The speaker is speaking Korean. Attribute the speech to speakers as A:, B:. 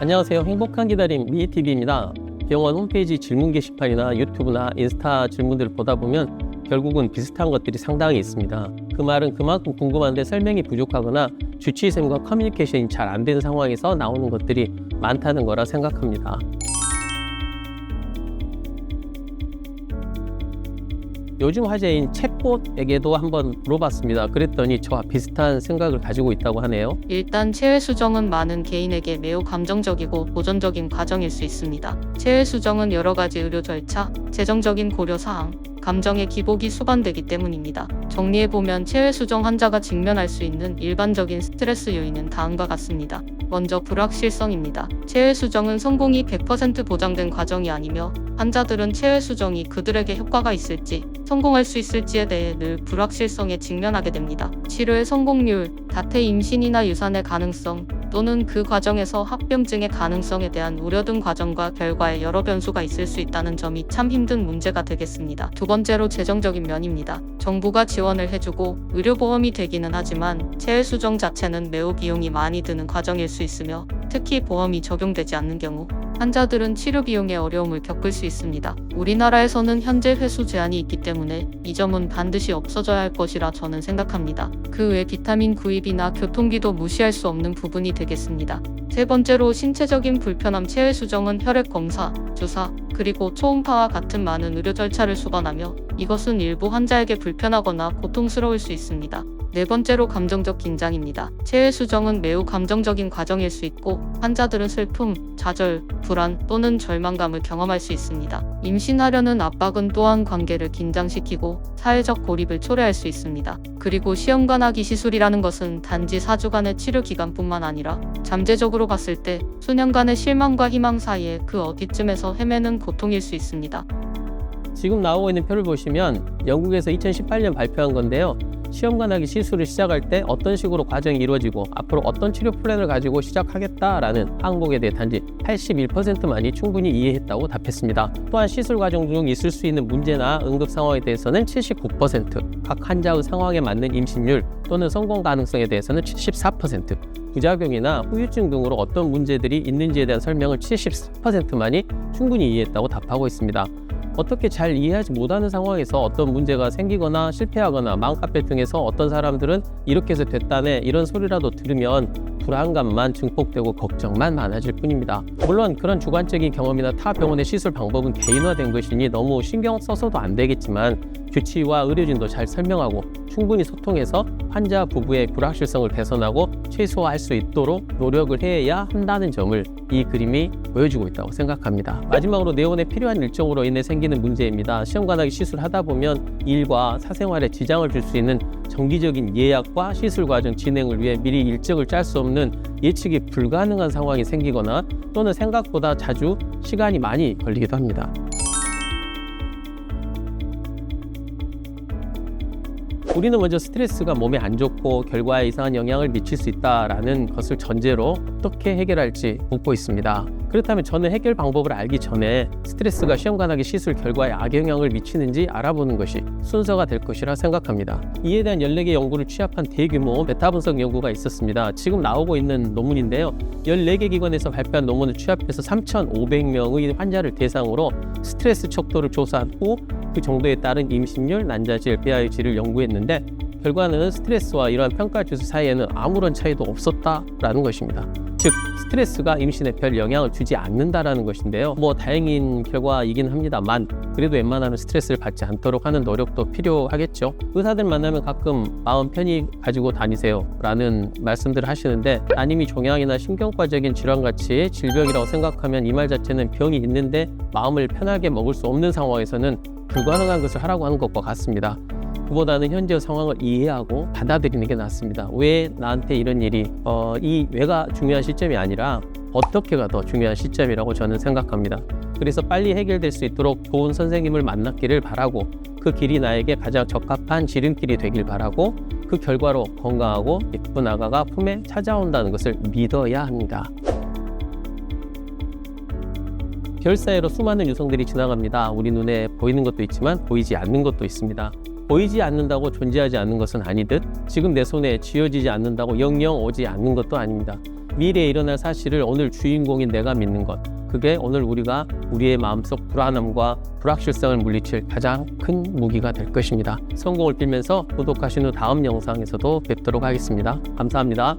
A: 안녕하세요. 행복한 기다림 미희TV입니다. 병원 홈페이지 질문 게시판이나 유튜브나 인스타 질문들을 보다 보면 결국은 비슷한 것들이 상당히 있습니다. 그 말은 그만큼 궁금한데 설명이 부족하거나 주치의쌤과 커뮤니케이션이 잘 안 되는 상황에서 나오는 것들이 많다는 거라 생각합니다. 요즘 화제인 챗봇에게도 한번 물어봤습니다. 그랬더니 저와 비슷한 생각을 가지고 있다고 하네요.
B: 일단 체외 수정은 많은 개인에게 매우 감정적이고 도전적인 과정일 수 있습니다. 체외 수정은 여러 가지 의료 절차, 재정적인 고려사항, 감정의 기복이 수반되기 때문입니다. 정리해보면 체외 수정 환자가 직면할 수 있는 일반적인 스트레스 요인은 다음과 같습니다. 먼저 불확실성입니다. 체외 수정은 성공이 100% 보장된 과정이 아니며 환자들은 체외 수정이 그들에게 효과가 있을지, 성공할 수 있을지에 대해 늘 불확실성에 직면하게 됩니다. 치료의 성공률, 다태 임신이나 유산의 가능성, 또는 그 과정에서 합병증의 가능성에 대한 우려 등 과정과 결과에 여러 변수가 있을 수 있다는 점이 참 힘든 문제가 되겠습니다. 두 번째로 재정적인 면입니다. 정부가 지원을 해주고 의료보험이 되기는 하지만 체외 수정 자체는 매우 비용이 많이 드는 과정일 수 있으며 특히 보험이 적용되지 않는 경우 환자들은 치료 비용에 어려움을 겪을 수 있습니다. 우리나라에서는 현재 회수 제한이 있기 때문에 이 점은 반드시 없어져야 할 것이라 저는 생각합니다. 그 외 비타민 구입이나 교통비도 무시할 수 없는 부분이 되겠습니다. 세 번째로 신체적인 불편함. 체외 수정은 혈액 검사, 주사, 그리고 초음파와 같은 많은 의료 절차를 수반하며 이것은 일부 환자에게 불편하거나 고통스러울 수 있습니다. 네 번째로 감정적 긴장입니다. 체외 수정은 매우 감정적인 과정일 수 있고 환자들은 슬픔, 좌절, 불안 또는 절망감을 경험할 수 있습니다. 임신하려는 압박은 또한 관계를 긴장시키고 사회적 고립을 초래할 수 있습니다. 그리고 시험관하기 시술이라는 것은 단지 4주간의 치료 기간뿐만 아니라 잠재적으로 봤을 때 수년간의 실망과 희망 사이에 그 어디쯤에서 헤매는 고통일 수 있습니다.
A: 지금 나오고 있는 표를 보시면 영국에서 2018년 발표한 건데요. 시험관하기 시술을 시작할 때 어떤 식으로 과정이 이루어지고 앞으로 어떤 치료 플랜을 가지고 시작하겠다라는 항목에 대해 단지 81%만이 충분히 이해했다고 답했습니다. 또한 시술 과정 중 있을 수 있는 문제나 응급 상황에 대해서는 79%, 각 환자의 상황에 맞는 임신율 또는 성공 가능성에 대해서는 74%, 부작용이나 후유증 등으로 어떤 문제들이 있는지에 대한 설명을 74%만이 충분히 이해했다고 답하고 있습니다. 어떻게 잘 이해하지 못하는 상황에서 어떤 문제가 생기거나 실패하거나 맘카페 등에서 어떤 사람들은 이렇게 해서 됐다네 이런 소리라도 들으면 불안감만 증폭되고 걱정만 많아질 뿐입니다. 물론 그런 주관적인 경험이나 타 병원의 시술 방법은 개인화된 것이니 너무 신경 써서도 안 되겠지만 주치의와 의료진도 잘 설명하고 충분히 소통해서 환자 부부의 불확실성을 개선하고 최소화할 수 있도록 노력을 해야 한다는 점을 이 그림이 보여주고 있다고 생각합니다. 마지막으로 내원에 필요한 일정으로 인해 생기는 문제입니다. 시험관하기 시술하다 보면 일과 사생활에 지장을 줄 수 있는 정기적인 예약과 시술 과정 진행을 위해 미리 일정을 짤 수 없는 예측이 불가능한 상황이 생기거나 또는 생각보다 자주 시간이 많이 걸리기도 합니다. 우리는 먼저 스트레스가 몸에 안 좋고 결과에 이상한 영향을 미칠 수 있다는 것을 전제로 어떻게 해결할지 묻고 있습니다. 그렇다면 저는 해결 방법을 알기 전에 스트레스가 시험관하기 시술 결과에 악영향을 미치는지 알아보는 것이 순서가 될 것이라 생각합니다. 이에 대한 14개 연구를 취합한 대규모 메타 분석 연구가 있었습니다. 지금 나오고 있는 논문인데요. 14개 기관에서 발표한 논문을 취합해서 3,500명의 환자를 대상으로 스트레스 척도를 조사한 후 그 정도에 따른 임신율, 난자질, 배아의 질을 연구했는데 결과는 스트레스와 이러한 평가 지수 사이에는 아무런 차이도 없었다라는 것입니다. 즉 스트레스가 임신에 별 영향을 주지 않는다라는 것인데요. 다행인 결과이긴 합니다만 그래도 웬만하면 스트레스를 받지 않도록 하는 노력도 필요하겠죠. 의사들 만나면 가끔 마음 편히 가지고 다니세요 라는 말씀들을 하시는데 따님이 종양이나 신경과적인 질환같이 질병이라고 생각하면 이 말 자체는 병이 있는데 마음을 편하게 먹을 수 없는 상황에서는 불가능한 것을 하라고 하는 것과 같습니다. 그보다는 현재 상황을 이해하고 받아들이는 게 낫습니다. 왜 나한테 이런 일이 이 왜가 중요한 시점이 아니라 어떻게가 더 중요한 시점이라고 저는 생각합니다. 그래서 빨리 해결될 수 있도록 좋은 선생님을 만났기를 바라고 그 길이 나에게 가장 적합한 지름길이 되길 바라고 그 결과로 건강하고 예쁜 아가가 품에 찾아온다는 것을 믿어야 합니다. 별 사이로 수많은 유성들이 지나갑니다. 우리 눈에 보이는 것도 있지만 보이지 않는 것도 있습니다. 보이지 않는다고 존재하지 않는 것은 아니듯 지금 내 손에 쥐어지지 않는다고 영영 오지 않는 것도 아닙니다. 미래에 일어날 사실을 오늘 주인공인 내가 믿는 것, 그게 오늘 우리가 우리의 마음속 불안함과 불확실성을 물리칠 가장 큰 무기가 될 것입니다. 성공을 빌면서 구독하신 후 다음 영상에서도 뵙도록 하겠습니다. 감사합니다.